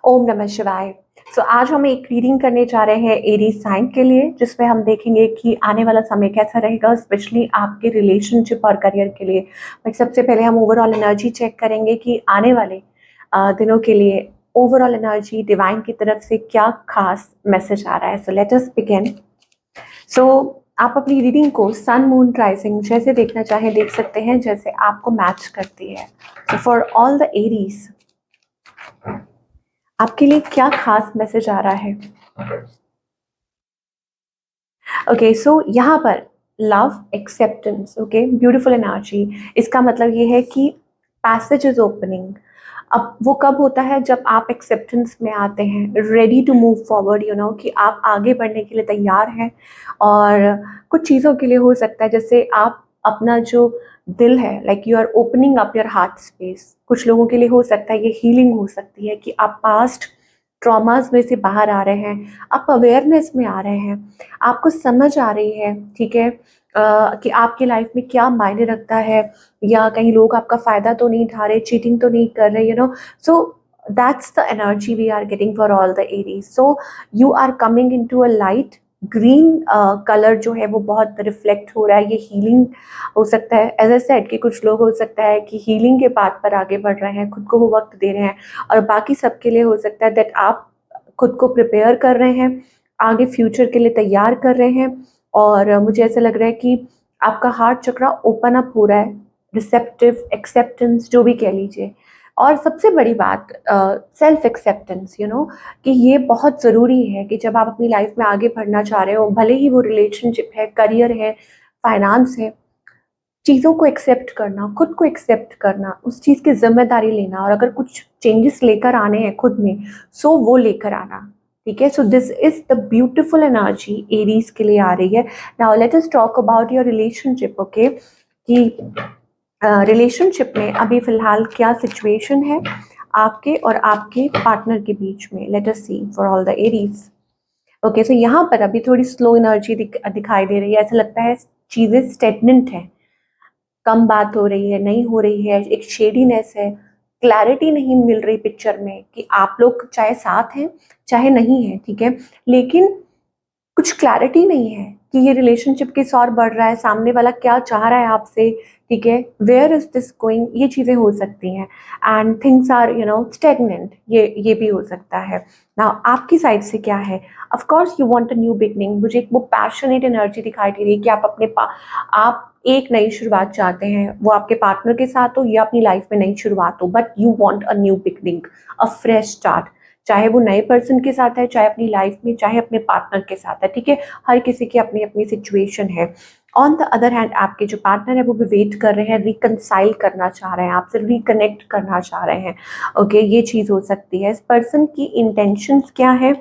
ओम नमः शिवाय। आज हम एक रीडिंग करने जा रहे हैं एरीज साइन के लिए, जिसमें हम देखेंगे कि आने वाला समय कैसा रहेगा, स्पेशली आपके रिलेशनशिप और करियर के लिए। बट सबसे पहले हम ओवरऑल एनर्जी चेक करेंगे कि आने वाले दिनों के लिए ओवरऑल एनर्जी डिवाइन की तरफ से क्या खास मैसेज आ रहा है। So let us begin. आप अपनी रीडिंग को सन मून राइजिंग जैसे देखना चाहें देख सकते हैं, जैसे आपको मैच करती है। So for all the Aries, आपके लिए क्या खास मैसेज आ रहा है। ओके, सो यहाँ पर love acceptance, okay, beautiful energy. इसका मतलब ये है कि पैसेज इज ओपनिंग। अब वो कब होता है, जब आप एक्सेप्टेंस में आते हैं, ready to move forward, you know, कि आप आगे बढ़ने के लिए तैयार हैं। और कुछ चीज़ों के लिए हो सकता है जैसे आप अपना जो दिल है, like you are opening up your heart space. कुछ लोगों के लिए हो सकता है ये हीलिंग हो सकती है कि आप पास्ट ट्रॉमास में से बाहर आ रहे हैं, आप अवेयरनेस में आ रहे हैं, आपको समझ आ रही है, ठीक है, कि आपकी लाइफ में क्या मायने रखता है, या कहीं लोग आपका फ़ायदा तो नहीं उठा रहे, चीटिंग तो नहीं कर रहे, you know. So that's the energy we are getting for all the areas. So you are coming into a light green colour जो है वो बहुत रिफ्लेक्ट हो रहा है। ये हीलिंग हो सकता है, एज ए सेड कि कुछ लोग हो सकता है कि हीलिंग के पाथ पर आगे बढ़ रहे हैं, खुद को वो वक्त दे रहे हैं। और बाकी सबके लिए हो सकता है दैट आप खुद को प्रिपेयर कर रहे हैं, आगे फ्यूचर के लिए तैयार कर रहे हैं। और मुझे ऐसा लग रहा है कि आपका हार्ट चक्रा ओपन अप हो रहा है, रिसेप्टिव, एक्सेप्टेंस जो भी कह लीजिए। और सबसे बड़ी बात सेल्फ एक्सेप्टेंस, यू नो, कि ये बहुत ज़रूरी है कि जब आप अपनी लाइफ में आगे बढ़ना चाह रहे हो, भले ही वो रिलेशनशिप है, करियर है, फाइनेंस है, चीज़ों को एक्सेप्ट करना, खुद को एक्सेप्ट करना, उस चीज़ की जिम्मेदारी लेना, और अगर कुछ चेंजेस लेकर आने हैं खुद में, सो वो लेकर आना। ठीक है, so this is the beautiful energy Aries के लिए आ रही है। Now let us talk about your relationship, okay, कि रिलेशनशिप में अभी फिलहाल क्या सिचुएशन है आपके और आपके पार्टनर के बीच में। Let us see for all the Aries. Okay, so यहाँ पर अभी थोड़ी स्लो एनर्जी दिखाई दे रही है। ऐसा लगता है चीज़ें स्टेगनेंट है, कम बात हो रही है, नहीं हो रही है, एक शेडीनेस है, क्लैरिटी नहीं मिल रही पिक्चर में कि आप लोग चाहे साथ हैं चाहे नहीं है, ठीक है, लेकिन कुछ क्लैरिटी नहीं है कि ये रिलेशनशिप किस और बढ़ रहा है, सामने वाला क्या चाह रहा है आपसे, ठीक है, वेयर इज दिस गोइंग, ये चीज़ें हो सकती हैं। And things are, you know, stagnant, ये भी हो सकता है ना। आपकी साइड से क्या है, of course you want a new beginning. मुझे एक वो पैशनेट एनर्जी दिखाई दे रही है कि आप आप एक नई शुरुआत चाहते हैं, वो आपके पार्टनर के साथ हो या अपनी लाइफ में नई शुरुआत हो, but you want a new beginning, a fresh start. चाहे वो नए पर्सन के साथ है, चाहे अपनी लाइफ में, चाहे अपने पार्टनर के साथ है, ठीक है, हर किसी की अपनी अपनी सिचुएशन है। ऑन द अदर हैंड आपके जो पार्टनर है वो भी वेट कर रहे हैं, रिकनसाइल करना चाह रहे हैं, आपसे रिकनेक्ट करना चाह रहे हैं। ओके, ये चीज़ हो सकती है। इस पर्सन की इंटेंशंस क्या है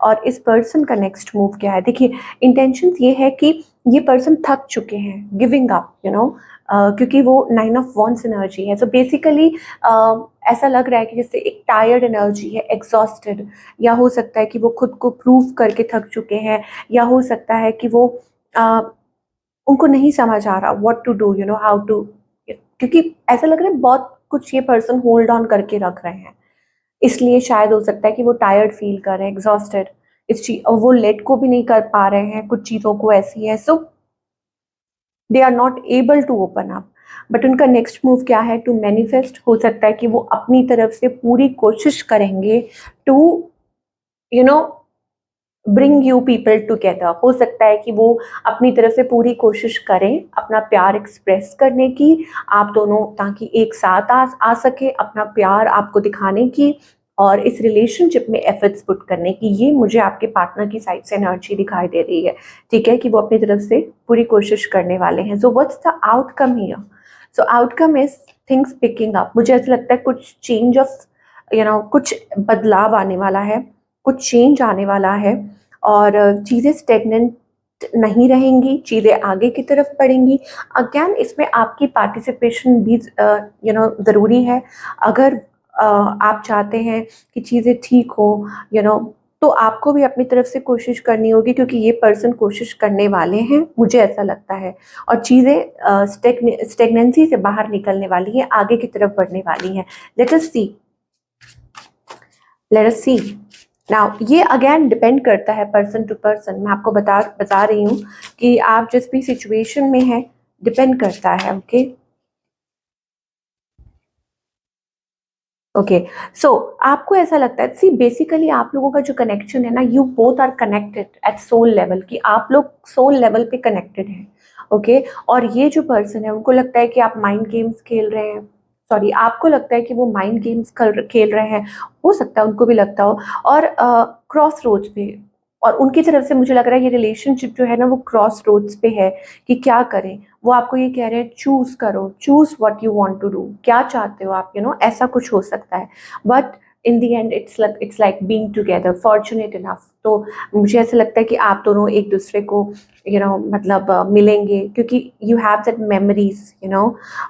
और इस पर्सन का नेक्स्ट मूव क्या है। देखिए, इंटेंशंस ये है कि ये पर्सन थक चुके हैं, गिविंग अप, यू नो, क्योंकि वो 9 ऑफ वॉन्ड्स एनर्जी है। सो बेसिकली ऐसा लग रहा है कि जैसे एक टायर्ड एनर्जी है, एग्जॉस्टेड, या हो सकता है कि वो खुद को प्रूव करके थक चुके हैं, या हो सकता है कि वो uh, उनको नहीं समझ आ रहा what to do, you know, how to, क्योंकि ऐसा लग रहा है बहुत कुछ ये पर्सन होल्ड ऑन करके रख रहे हैं। इसलिए शायद हो सकता है कि वो टायर्ड फील कर रहे हैं, एग्जॉस्टेड, इस चीज, और वो लेट को भी नहीं कर पा रहे हैं, कुछ चीज़ों को ऐसी है। So they are not able to open up. But उनका नेक्स्ट मूव क्या है, टू मैनिफेस्ट। हो सकता है कि वो अपनी तरफ से पूरी कोशिश करेंगे to, you know, bring you people together. हो सकता है कि वो अपनी तरफ से पूरी कोशिश करें अपना प्यार एक्सप्रेस करने की, आप दोनों ताकि एक साथ आ सके, अपना प्यार आपको दिखाने की और इस रिलेशनशिप में एफर्ट्स पुट करने की। ये मुझे आपके पार्टनर की साइड से एनर्जी दिखाई दे रही है, ठीक है, कि वो अपनी तरफ से पूरी कोशिश करने वाले हैं। So what's the outcome here. So outcome is things picking up. मुझे ऐसा लगता है कुछ चेंज ऑफ, यू नो, कुछ बदलाव आने वाला है, कुछ चेंज आने वाला है, और चीज़ें स्टेगनेंट नहीं रहेंगी, चीज़ें आगे की तरफ बढ़ेंगी। अगेन इसमें आपकी पार्टिसिपेशन भी, यू नो, ज़रूरी है। अगर आप चाहते हैं कि चीज़ें ठीक हो, यू नो, तो आपको भी अपनी तरफ से कोशिश करनी होगी, क्योंकि ये पर्सन कोशिश करने वाले हैं, मुझे ऐसा लगता है। और चीज़ें स्टेगनेंसी से बाहर निकलने वाली है, आगे की तरफ बढ़ने वाली हैं। लेट अस सी लेट अस सी नाउ। ये अगेन डिपेंड करता है पर्सन टू पर्सन। मैं आपको बता रही हूँ कि आप जिस भी सिचुएशन में है डिपेंड करता है। ओके ओके सो आपको ऐसा लगता है, सी बेसिकली आप लोगों का जो कनेक्शन है ना, you both are connected at soul level, कि आप लोग सोल लेवल पे कनेक्टेड हैं। ओके और ये जो पर्सन है उनको लगता है कि आप माइंड गेम्स खेल रहे हैं, सॉरी आपको लगता है कि वो माइंड गेम्स खेल रहे हैं, हो सकता है उनको भी लगता हो। और क्रॉस रोड्स पे, और उनकी तरफ से मुझे लग रहा है ये रिलेशनशिप जो है ना वो क्रॉस रोड्स पे है कि क्या करें। वो आपको ये कह रहे हैं चूज करो, choose what you want to do, क्या चाहते हो आप, ऐसा कुछ हो सकता है। But in the end it's like being together, fortunate enough. तो मुझे ऐसा लगता है कि आप दोनों एक दूसरे को मतलब मिलेंगे, क्योंकि यू हैव दैट मेमोरीज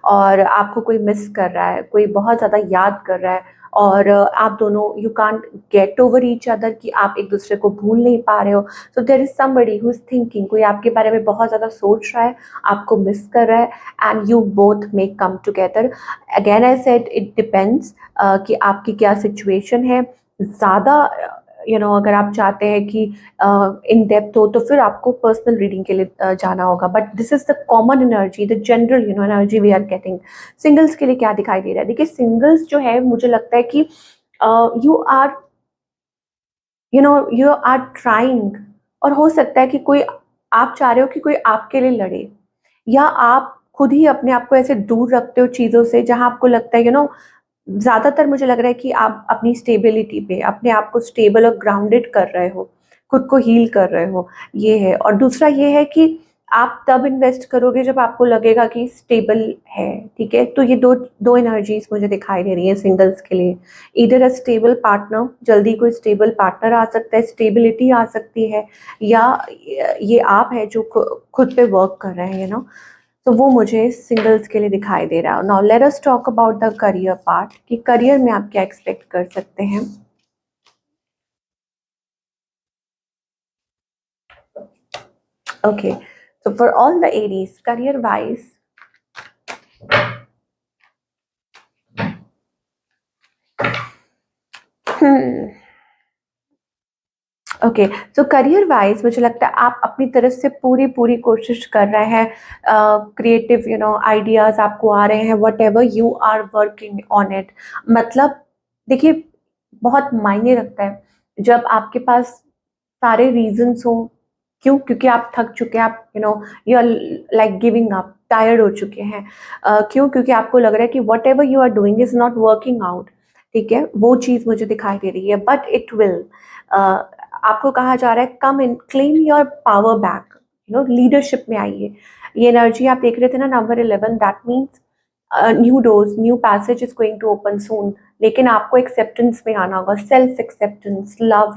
और आपको कोई मिस कर रहा है, कोई बहुत ज़्यादा याद कर रहा है, और आप दोनों you can't get over each other, कि आप एक दूसरे को भूल नहीं पा रहे हो। So there is somebody who is thinking, कोई आपके बारे में बहुत ज़्यादा सोच रहा है, आपको मिस कर रहा है, and you both may come together. Again I said it depends कि आपकी क्या सिचुएशन है। ज़्यादा अगर आप चाहते हैं कि इन डेप्थ हो तो फिर आपको पर्सनल रीडिंग के लिए जाना होगा, but this is the common energy, the general energy we are getting. Singles के लिए क्या दिखाई दे रहा है, देखिए सिंगल्स जो है मुझे लगता है कि you are you are trying, और हो सकता है कि कोई, आप चाह रहे हो कि कोई आपके लिए लड़े, या आप खुद ही अपने आप को ऐसे दूर रखते हो चीज़ों से जहाँ आपको लगता है ज़्यादातर मुझे लग रहा है कि आप अपनी स्टेबिलिटी पे अपने आप को स्टेबल और ग्राउंडेड कर रहे हो, खुद को हील कर रहे हो, ये है। और दूसरा ये है कि आप तब इन्वेस्ट करोगे जब आपको लगेगा कि स्टेबल है, ठीक है। तो ये दो दो एनर्जीज मुझे दिखाई दे रही है सिंगल्स के लिए। इधर अ स्टेबल पार्टनर, जल्दी कोई स्टेबल पार्टनर आ सकता है, स्टेबिलिटी आ सकती है, या ये आप है जो खुद पे वर्क कर रहे हैं तो वो मुझे सिंगल्स के लिए दिखाई दे रहा है। Now let us talk about the career part, कि करियर में आप क्या एक्सपेक्ट कर सकते हैं। Okay so for all the Aries, career wise, okay so career wise मुझे लगता है आप अपनी तरफ से पूरी पूरी कोशिश कर रहे हैं, क्रिएटिव आइडियाज आपको आ रहे हैं, whatever you are working on it. मतलब देखिए बहुत मायने रखता है जब आपके पास सारे रीजंस हो। क्यों? क्योंकि आप थक चुके हैं, आप you are like giving up, tired हो चुके हैं। क्यों? क्योंकि आपको लग रहा है कि whatever you are doing is not working out, ठीक है। वो चीज़ मुझे दिखाई दे रही है, बट इट विल, आपको कहा जा रहा है come in, claim your power back, leadership में आइए। ये एनर्जी आप देख रहे थे ना, number 11, that means new doors, new passage is going to open soon. लेकिन आपको एक्सेप्टेंस में आना होगा, सेल्फ एक्सेप्टेंस, लव,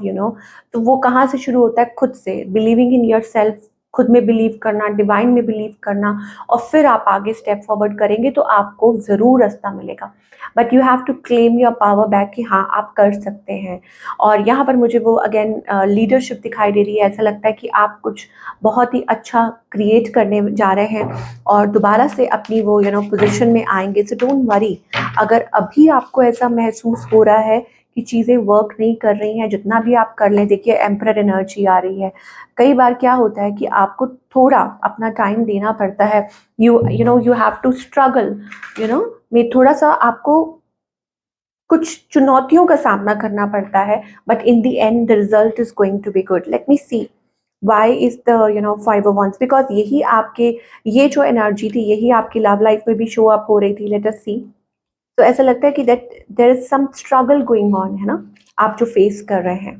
तो वो कहाँ से शुरू होता है? खुद से, बिलीविंग इन योर सेल्फ, खुद में बिलीव करना, डिवाइन में बिलीव करना, और फिर आप आगे स्टेप फॉरवर्ड करेंगे तो आपको ज़रूर रास्ता मिलेगा। But you have to claim your power back, कि हाँ आप कर सकते हैं। और यहाँ पर मुझे वो अगेन लीडरशिप दिखाई दे रही है। ऐसा लगता है कि आप कुछ बहुत ही अच्छा क्रिएट करने जा रहे हैं और दोबारा से अपनी वो पोजीशन में आएंगे। सो डोंट वरी, अगर अभी आपको ऐसा महसूस हो रहा है कि चीज़ें वर्क नहीं कर रही हैं, जितना भी आप कर लें, देखिए एम्परर एनर्जी आ रही है। कई बार क्या होता है कि आपको थोड़ा अपना टाइम देना पड़ता है, यू हैव टू स्ट्रगल, में थोड़ा सा आपको कुछ चुनौतियों का सामना करना पड़ता है, but in the end the result is going to be good. Let me see why is the 5 of Wands, because यही आपके, ये जो एनर्जी थी यही आपकी लव लाइफ में भी शो अप हो रही थी। Let us see. तो ऐसा लगता है कि that there is some struggle going on, है ना, आप जो फेस कर रहे हैं।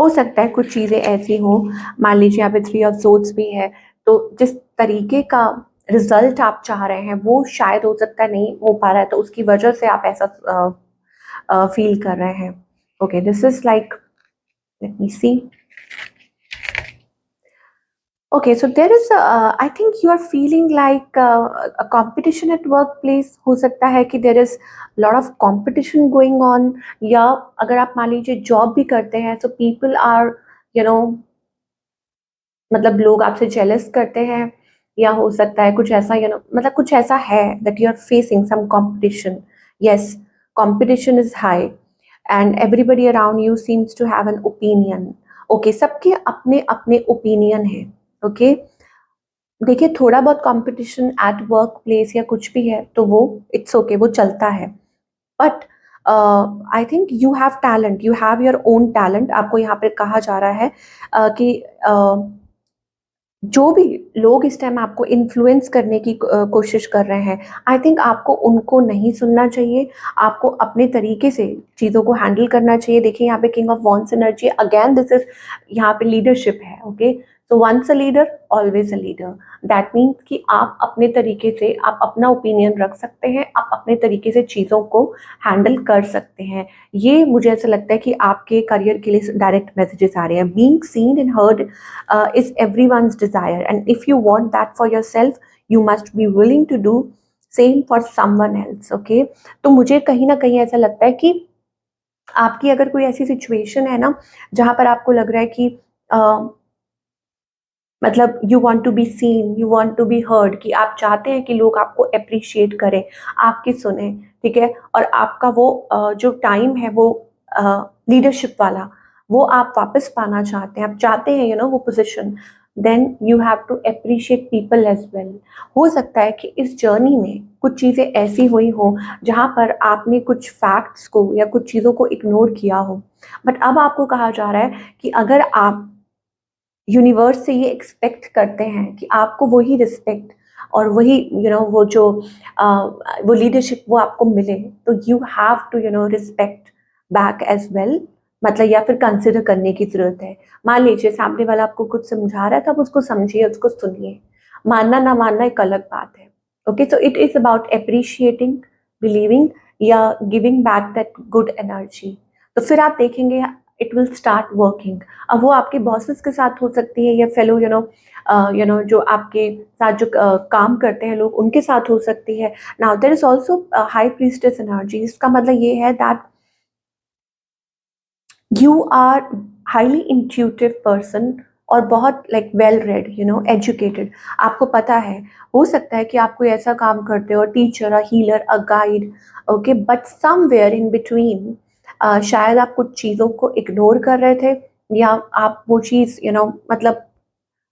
हो सकता है कुछ चीज़ें ऐसी हों, मान लीजिए यहाँ पे 3 of Swords भी है, तो जिस तरीके का रिजल्ट आप चाह रहे हैं वो शायद हो सकता है नहीं हो पा रहा है, तो उसकी वजह से आप ऐसा फील कर रहे हैं। Okay, this is like, let me see. Okay, so there is, I think you are feeling like a competition at workplace. हो सकता है कि there is lot of competition going on, या अगर आप मान लीजिए जॉब भी करते हैं so people are, you know, मतलब लोग आपसे जेलस करते हैं, या हो सकता है कुछ ऐसा, मतलब कुछ ऐसा है that you are facing some competition. Yes, competition is high and everybody around you seems to have an opinion. Okay, सबके अपने अपने ओपिनियन है. ओके, देखिए थोड़ा बहुत कंपटीशन एट वर्क प्लेस या कुछ भी है तो वो इट्स ओके, वो चलता है. But I think you have talent, you have your own talent. आपको यहाँ पे कहा जा रहा है कि जो भी लोग इस टाइम आपको इन्फ्लुएंस करने की कोशिश कर रहे हैं, आई थिंक आपको उनको नहीं सुनना चाहिए. आपको अपने तरीके से चीज़ों को हैंडल करना चाहिए. देखिए यहाँ पे king of wands energy again, this is यहाँ पे लीडरशिप है. Okay, so once a leader always a leader. That means कि आप अपने तरीके से आप अपना ओपिनियन रख सकते हैं, आप अपने तरीके से चीज़ों को हैंडल कर सकते हैं. ये मुझे ऐसा लगता है कि आपके करियर के लिए डायरेक्ट मैसेजेस आ रहे हैं. Being seen and heard is everyone's desire, and if you want that for yourself, you must be willing to do same for someone else. Okay, तो मुझे कहीं ना कहीं ऐसा लगता है कि आपकी अगर कोई ऐसी सिचुएशन है ना जहाँ पर आपको लग रहा है कि मतलब you want to be seen, you want to be heard, कि आप चाहते हैं कि लोग आपको अप्रिशिएट करें, आपकी सुने, ठीक है, और आपका वो जो टाइम है वो लीडरशिप वाला वो आप वापस पाना चाहते हैं, आप चाहते हैं वो position, then you have to appreciate people as well. हो सकता है कि इस जर्नी में कुछ चीज़ें ऐसी हुई हो जहाँ पर आपने कुछ फैक्ट्स को या कुछ चीज़ों को इग्नोर किया हो, बट अब आपको कहा जा रहा है कि अगर आप यूनिवर्स से ये एक्सपेक्ट करते हैं कि आपको वही रिस्पेक्ट और वही वो जो वो लीडरशिप वो आपको मिले, तो you have to respect back as well. मतलब या फिर कंसिडर करने की ज़रूरत है. मान लीजिए सामने वाला आपको कुछ समझा रहा है, तब उसको समझिए, उसको सुनिए. मानना ना मानना एक अलग बात है. Okay, so it is about appreciating, believing या giving back that good energy. तो फिर आप देखेंगे इट विल स्टार्ट वर्किंग. अब वो आपके बॉसेस के साथ हो सकती है या फेलो जो आपके साथ जो काम करते हैं लोग, उनके साथ हो सकती है. Now there is also high priestess energy. इसका मतलब ये है that you are highly intuitive person और बहुत लाइक वेल रेड, एजुकेटेड. आपको पता है, हो सकता है कि आप कोई ऐसा काम करते हो, teacher, a healer, a guide. Okay, but somewhere in between शायद आप कुछ चीज़ों को इग्नोर कर रहे थे, या आप वो चीज़ मतलब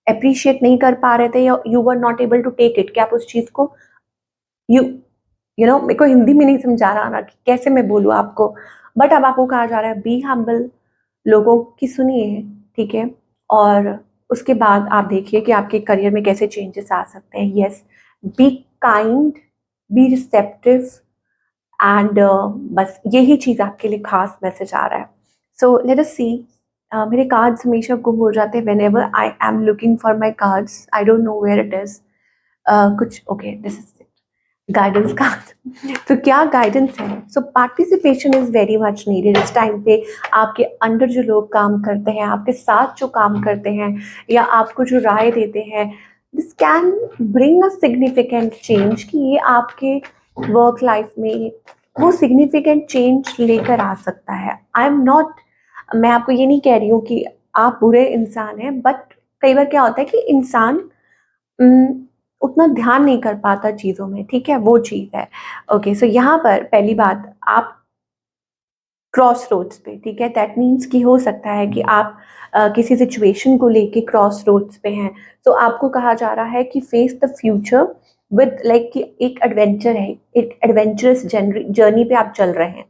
अप्रिशिएट नहीं कर पा रहे थे, या you were not able to take it, कि आप उस चीज़ को यू मेरे को हिंदी में नहीं समझा रहा ना कि कैसे मैं बोलूँ आपको, बट अब आपको कहा जा रहा है बी हम्बल, लोगों की सुनिए, ठीक है, और उसके बाद आप देखिए कि आपके करियर में कैसे चेंजेस आ सकते हैं. Yes, be kind, be receptive and बस यही चीज़ आपके लिए खास मैसेज आ रहा है. So let us see. मेरे कार्ड्स हमेशा गुम हो जाते हैं whenever I am looking for my cards. I don't know where it is. कुछ okay, this is guidance card. तो क्या गाइडेंस है? So participation is very much needed इस टाइम पे. आपके अंडर जो लोग काम करते हैं, आपके साथ जो काम करते हैं, या आपको जो राय देते हैं, this can bring a significant change, कि ये आपके वर्क लाइफ में वो सिग्निफिकेंट चेंज लेकर आ सकता है. आई एम नॉट, मैं आपको ये नहीं कह रही हूँ कि आप बुरे इंसान हैं, बट कई बार क्या होता है कि इंसान उतना ध्यान नहीं कर पाता चीज़ों में, ठीक है, वो चीज़ है. ओके, सो यहाँ पर पहली बात, आप क्रॉस रोड्स पे, ठीक है, दैट मीन्स कि हो सकता है कि आप किसी सिचुएशन को लेके क्रॉस रोड्स पे हैं. तो आपको कहा जा रहा है कि face the future with like कि एक एडवेंचर है, एक एडवेंचरस जर्नी पे आप चल रहे हैं.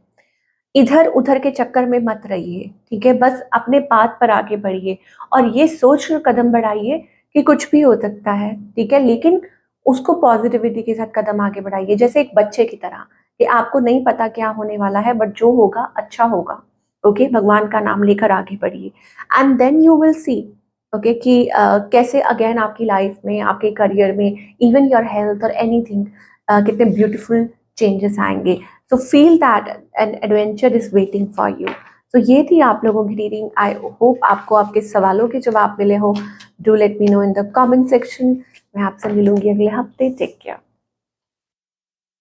इधर उधर के चक्कर में मत रहिए, ठीक है, बस अपने पाथ पर आगे बढ़िए, और ये सोच कर कदम बढ़ाइए कि कुछ भी हो सकता है, ठीक है, लेकिन उसको पॉजिटिविटी के साथ कदम आगे बढ़ाइए, जैसे एक बच्चे की तरह, कि आपको नहीं पता क्या होने वाला है, बट जो होगा अच्छा होगा. ओके, भगवान का नाम लेकर आगे बढ़िए, and then you will see, okay, कि कैसे अगेन आपकी लाइफ में, आपके करियर में, इवन योर हेल्थ और एनीथिंग, कितने ब्यूटीफुल चेंजेस आएंगे. So feel that an adventure is waiting for you. तो ये थी आप लोगों की रीडिंग. आई होप आपको आपके सवालों के जवाब मिले हो. Do let me know in the comment section. मैं आपसे मिलूंगी अगले हफ्ते. Take care.